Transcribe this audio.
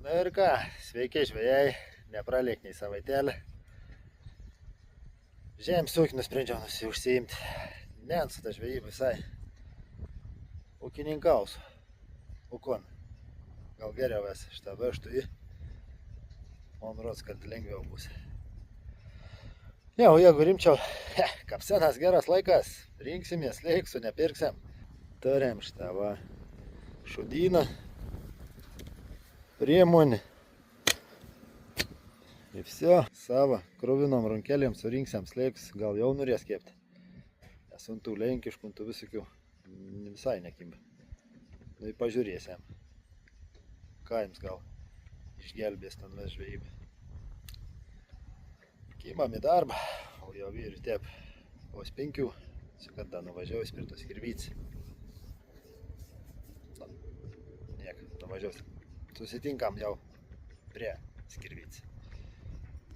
Nu ir ką, sveiki žvejai, nepraliek nei savaitėlę. Žemės ūkį nusprendžiau užsiimti. Ne su ta žvejyba visai. Ūkininkausiu. Ukon. Gal geriau esi šitą vežtų į. Man rods, kad lengviau bus. Jau, jeigu rimčiau, kapsenas geras laikas. Rinksimės, leiksiu, nepirksim. Turim šitą va šudyną. Priemonį. Ir все, savo krovinom rankelėm surinksim slėgs, gal jau norės kepti. Nes ant tų lenkiškų, ant tų visokių visai nekimba. Nu, pažiūrėsim. Kaims gal išgelbės ten ves žvejybą. Kimam į darbą, o jau vyriu tep vos 5, su kada nuvažiaus prie tos kirvyts. Niek, nuvažiaus. Susitinkam jau prie skirvyts.